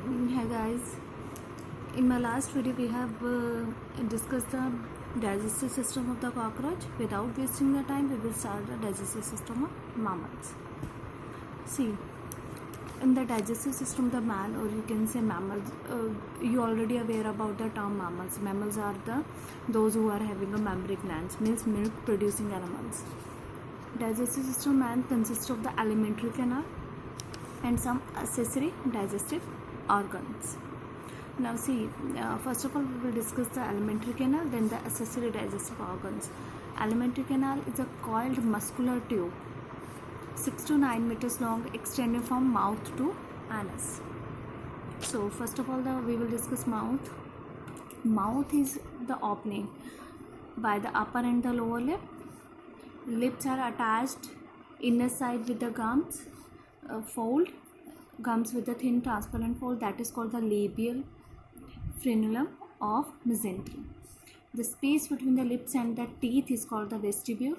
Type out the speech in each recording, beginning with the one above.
Hi guys, in my last video we have discussed the digestive system of the cockroach. Without wasting the time, we will start the digestive system of mammals. See, in the digestive system of the man, or you can say mammals, you already aware about the term mammals. Mammals are those who are having a mammary glands, means milk producing animals. Digestive system of man consists of the alimentary canal and some accessory digestive organs. Now see, first of all we will discuss the alimentary canal, then the accessory digestive organs. Alimentary canal is a coiled muscular tube 6 to 9 meters long, extending from mouth to anus. So first of all we will discuss mouth. Mouth is the opening by the upper and the lower lip. Lips are attached inner side with the gums fold, gums with a thin transparent fold, that is called the labial frenulum of mesentery. The space between the lips and the teeth is called the vestibule,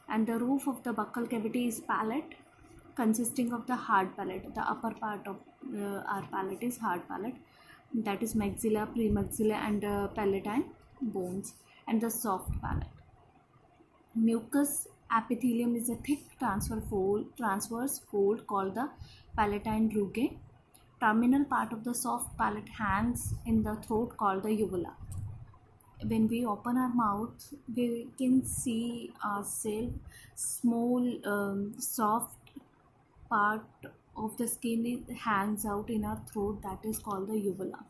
and the roof of the buccal cavity is palate, consisting of the hard palate. The upper part of our palate is hard palate, that is maxilla, premaxilla and palatine bones, and the soft palate. Mucous epithelium is a thick transverse fold called the palatine rugae. Terminal part of the soft palate hangs in the throat called the uvula. When we open our mouth, we can see ourselves small soft part of the skin hangs out in our throat, that is called the uvula.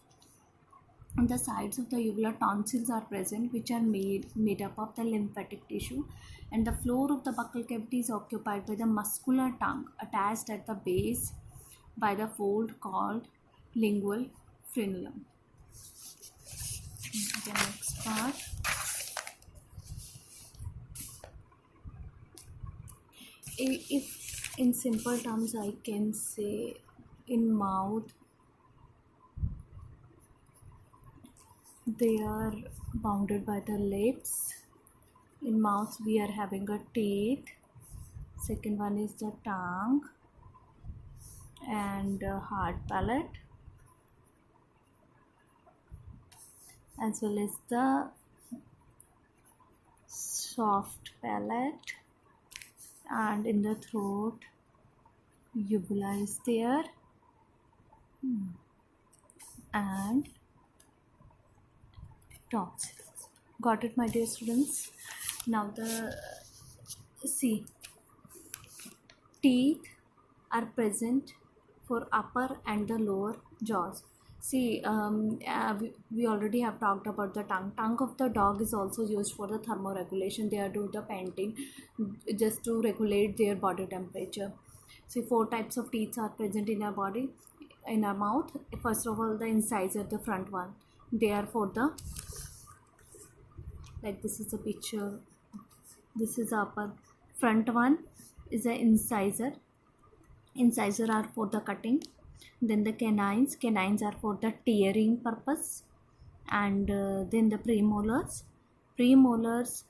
On the sides of the uvula, tonsils are present, which are made up of the lymphatic tissue, and the floor of the buccal cavity is occupied by the muscular tongue attached at the base by the fold called lingual frenulum. The next part. If in simple terms I can say, in mouth they are bounded by the lips. In mouth we are having a teeth. Second one is the tongue and hard palate, as well as the soft palate, and in the throat uvula is there, and tonsils. Got it, my dear students? Now see, teeth are present for upper and the lower jaws. See, we already have talked about the tongue. Tongue of the dog is also used for the thermoregulation. They are doing the panting just to regulate their body temperature. See, 4 types of teeth are present in our body, in our mouth. First of all, the incisor, the front one. They are for the, like this is a picture, this is upper. Front one is the incisor. Incisor are for the cutting. Then the canines are for the tearing purpose. And then the premolars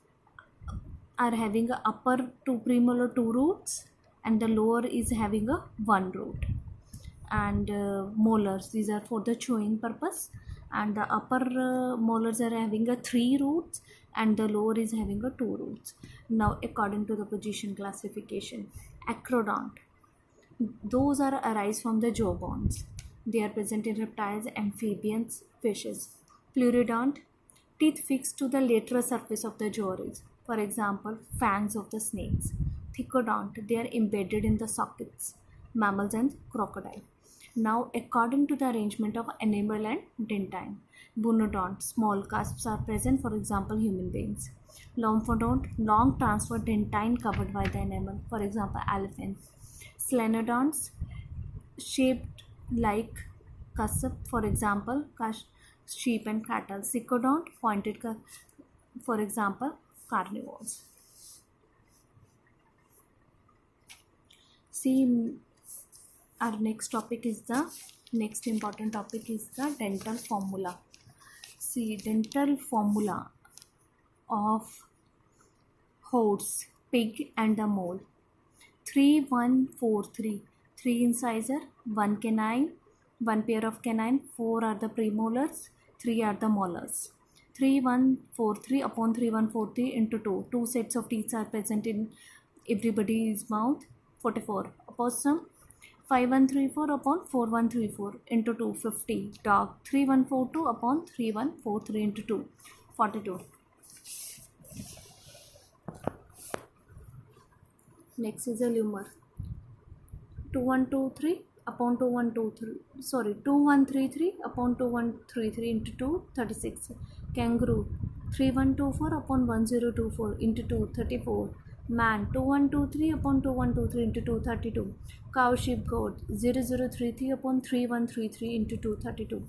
are having a upper 2 premolar 2 roots, and the lower is having a 1 root. And molars, these are for the chewing purpose, and the upper molars are having a 3 roots, and the lower is having a 2 roots. Now according to the position classification, acrodont, those are arise from the jaw bones. They are present in reptiles, amphibians, fishes. Pleurodont, teeth fixed to the lateral surface of the jaw ridge. For example, fangs of the snakes. Thecodont, they are embedded in the sockets. Mammals and crocodile. Now, according to the arrangement of enamel and dentine. Bunodont, small cusps are present, for example, human beings. Lomphodont, long transverse dentine covered by the enamel, for example, elephants. Slenodonts, shaped like cusp, for example, sheep and cattle. Cycodont, pointed for example, carnivores. See, our next important topic is the dental formula. See, dental formula of horse, pig and the mole. 3 1 4 3, 3 incisor, 1 canine, one pair of canine, 4 are the premolars, 3 are the molars. 3143 upon 3143 into 2. 2 sets of teeth are present in everybody's mouth. 44. Opossum 5134 upon 4134 into 2. 50. Dog 3142 upon 3143 into 2. 42. Next is a lemur. 2123 upon 2133 upon 2133 into 2. 36. Kangaroo 3124 upon 1024 into 2. 34. Man 2123 upon 2123 into 2. 32. Cow, sheep, goat 0033 upon 3133 into 2. 32.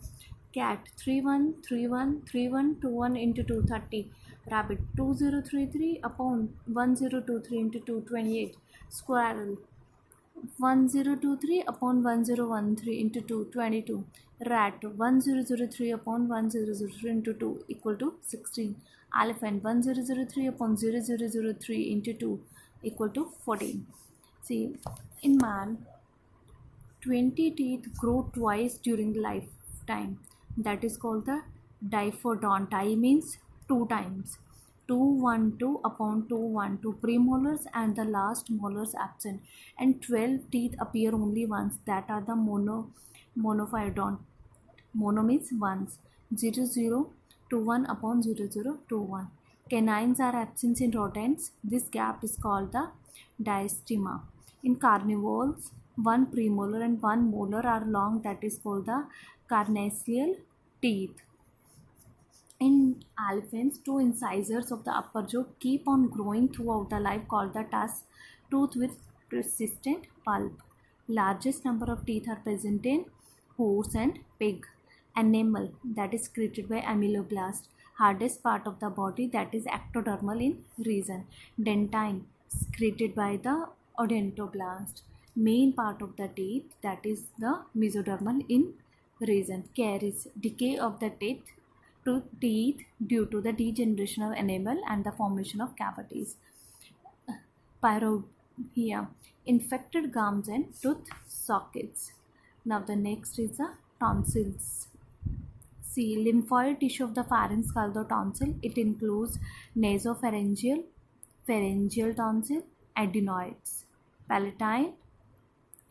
Cat 3131 into 2. 30. Rabbit 2033 upon 1023 into 2. 28. Squirrel 1023 upon 1013 into 2. 22. Rat 1003 upon 1003 into 2 equal to 16. Elephant 1003 upon 0003 into 2 equal to 14. See, in man, 20 teeth grow twice during lifetime. That is called the diphrodont. I means 2 times. 212 upon 212 premolars and the last molars absent, and 12 teeth appear only once, that are the monophyodont. Mono means once. 0021 upon 0021. Canines are absent in rodents. This gap is called the diastema. In carnivores, one premolar and one molar are long, that is called the carnassial teeth. In elephants, 2 incisors of the upper jaw keep on growing throughout the life, called the tusk tooth with persistent pulp. Largest number of teeth are present in horse and pig. Enamel, that is secreted by ameloblast. Hardest part of the body, that is ectodermal in region. Dentine, secreted by the odontoblast. Main part of the teeth, that is the mesodermal in region. Caries, decay of the teeth due to the degeneration of enamel and the formation of cavities. Pyrorhea, infected gums and tooth sockets. Now the next is the tonsils. See, lymphoid tissue of the pharynx called the tonsil. It includes nasopharyngeal, pharyngeal tonsil, adenoids, palatine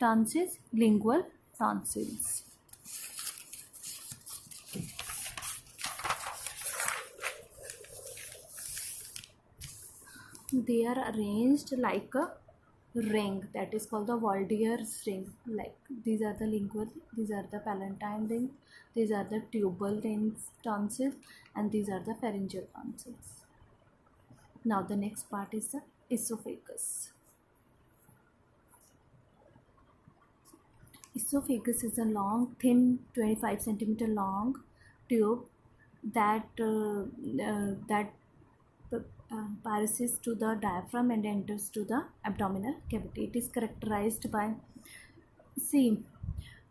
tonsils, lingual tonsils. They are arranged like a ring, that is called the Waldier's ring. Like these are the lingual, these are the palatine rings, these are the tubal rings, tonsils, and these are the pharyngeal tonsils. Now the next part is the esophagus. Esophagus is a long, thin, 25 centimeter long tube that passes to the diaphragm and enters to the abdominal cavity. It is characterized by, see,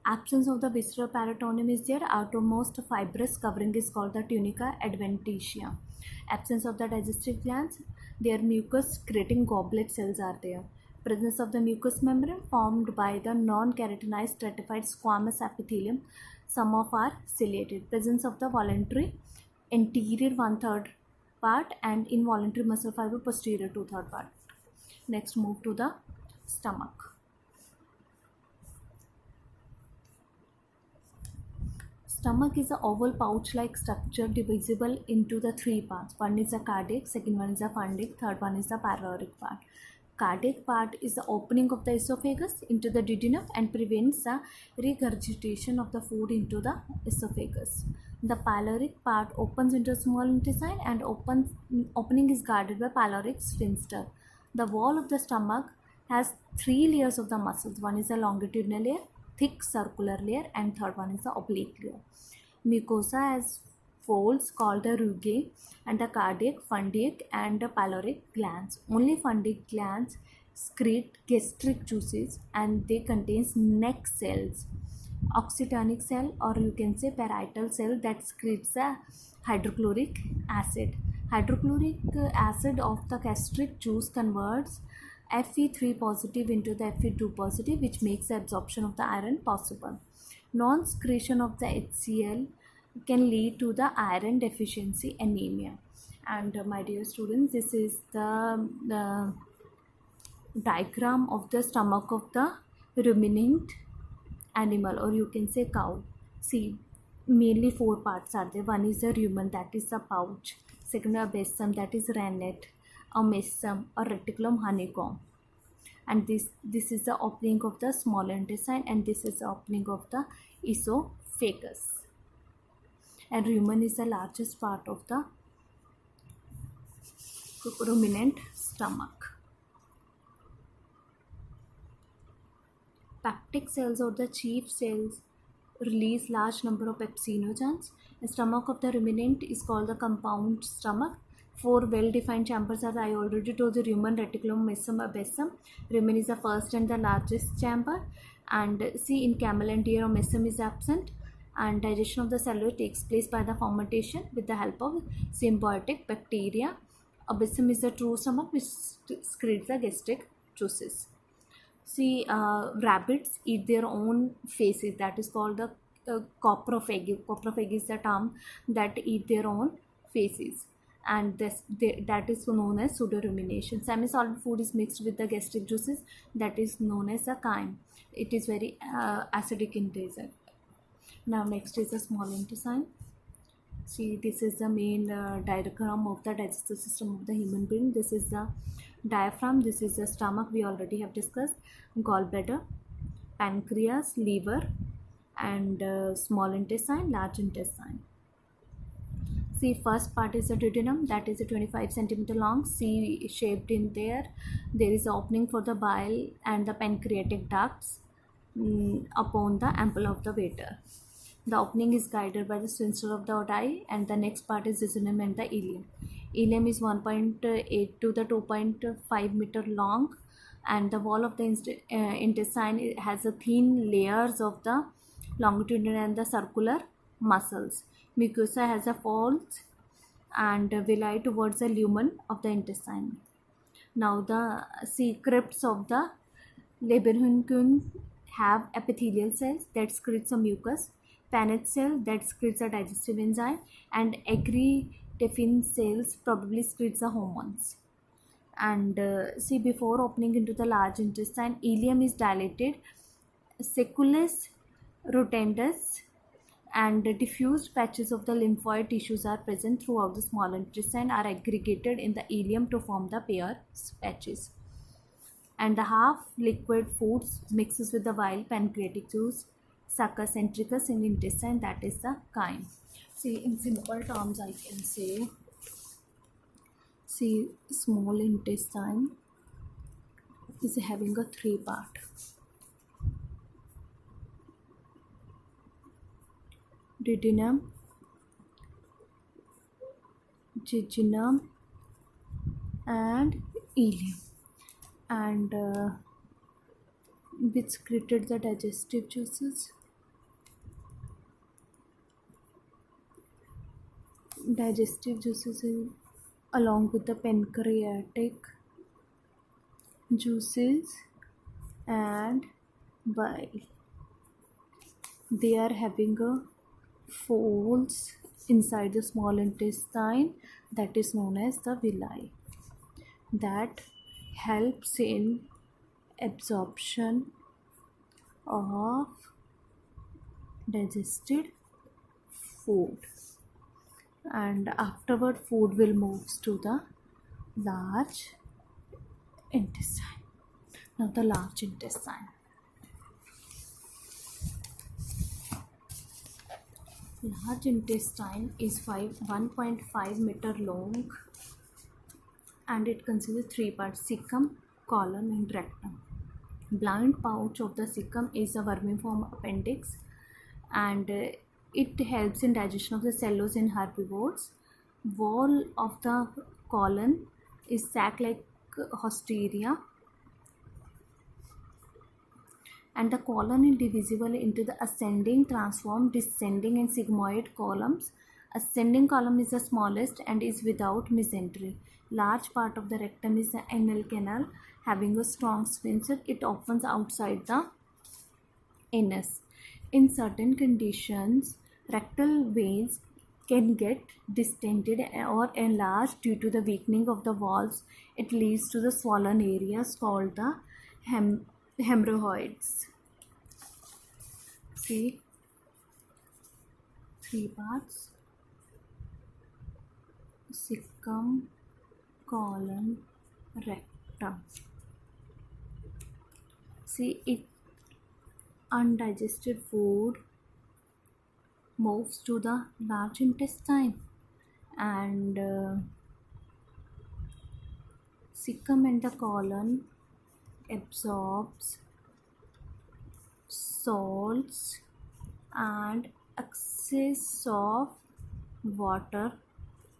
absence of the visceral peritoneum is there. Outermost fibrous covering is called the tunica adventitia. Absence of the digestive glands. Their mucus secreting goblet cells are there. Presence of the mucous membrane formed by the non-keratinized stratified squamous epithelium. Some of are ciliated. Presence of the voluntary anterior 1/3 part and involuntary muscle fiber posterior 2/3 part. Next, move to the stomach. Stomach is an oval pouch-like structure divisible into the 3 parts. One is the cardiac, second one is the fundic, third one is the pyloric part. Cardiac part is the opening of the esophagus into the duodenum and prevents the regurgitation of the food into the esophagus. The pyloric part opens into small intestine and opening is guarded by pyloric sphincter. The wall of the stomach has 3 layers of the muscles. One is the longitudinal layer, thick circular layer, and third one is the oblique layer. Mucosa has folds called the rugae, and the cardiac, fundic, and the pyloric glands. Only fundic glands secrete gastric juices and they contain neck cells, oxytonic cell, or you can say parietal cell that secretes a hydrochloric acid. Hydrochloric acid of the gastric juice converts Fe3 positive into the Fe2 positive, which makes the absorption of the iron possible. Non-secretion of the HCl can lead to the iron deficiency anemia. And my dear students, this is the diagram of the stomach of the ruminant animal, or you can say cow. See, mainly four parts are there. One is the rumen, that is the pouch. Second, a basum, that is rennet, a mesum, a reticulum, honeycomb. And this is the opening of the small intestine, and this is the opening of the esophagus. And rumen is the largest part of the ruminant stomach. Peptic cells, or the chief cells, release large number of pepsinogens. The stomach of the ruminant is called the compound stomach. Four well-defined chambers are, I already told, the rumen, reticulum, mesum, abesum. Rumen is the first and the largest chamber. And see, in camel and deer, mesum is absent. And digestion of the cellulose takes place by the fermentation with the help of symbiotic bacteria. Abesum is the true stomach, which secretes the gastric juices. See, rabbits eat their own faces. That is called the coprophagy. Coprophagy is the term that eat their own faces, and that is known as pseudorumination. Semi-solid food is mixed with the gastric juices. That is known as the chyme. It is very acidic in nature. Now next is the small intestine. See, this is the main diagram of the digestive system of the human being. This is the diaphragm, this is the stomach, we already have discussed, gallbladder, pancreas, liver, and small intestine, large intestine. See, first part is the duodenum, that is a 25 centimeter long, C shaped in there. There is an opening for the bile and the pancreatic ducts upon the ample of the water. The opening is guided by the sphincter of the Oddi, and the next part is jejunum and the ileum. Ileum is 1.8 to the 2.5 meter long, and the wall of the intestine has a thin layers of the longitudinal and the circular muscles. Mucosa has a folds and villi towards the lumen of the intestine. Now the crypts of the labyrinthine have epithelial cells that secretes a mucus, Paneth cell that secretes a digestive enzyme, and agrietaphin cells probably secretes the hormones. And see, before opening into the large intestine, ileum is dilated, seculus rotundus, and diffused patches of the lymphoid tissues are present throughout the small intestine, are aggregated in the ileum to form the Peyer's patches. And the half liquid foods mixes with the bile, pancreatic juice, succus centricus in intestine, that is the chyme. See, in simple terms I can say, see, small intestine is having a three part. Duodenum, jejunum, and ileum, and which secreted the digestive juices. Digestive juices along with the pancreatic juices and bile. They are having a folds inside the small intestine that is known as the villi, that helps in absorption of digested food, and afterward food will move to the large intestine. Now the large intestine. Large intestine is 1.5 meter long, and it consists of three parts: cecum, colon, and rectum. Blind pouch of the cecum is a vermiform appendix, and it helps in digestion of the cellulose in herbivores. Wall of the colon is sac-like osteria, and the colon is divisible into the ascending, transform, descending, and sigmoid columns. Ascending column is the smallest and is without mesentery. Large part of the rectum is the anal canal, having a strong sphincter. It opens outside the anus. In certain conditions, rectal veins can get distended or enlarged due to the weakening of the walls. It leads to the swollen areas called the hemorrhoids. See, three parts: cecum, colon, rectum. See, it undigested food moves to the large intestine, and cecum and the colon absorbs salts and excess of water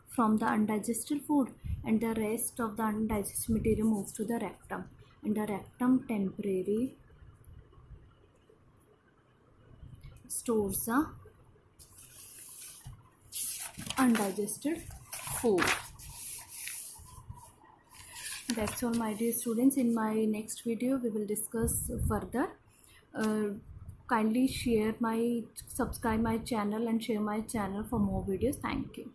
from the undigested food, and the rest of the undigested material moves to the rectum, and the rectum temporarily stores the undigested food. That's all, my dear students. In my next video we will discuss further. Kindly subscribe my channel and share my channel for more videos. Thank you.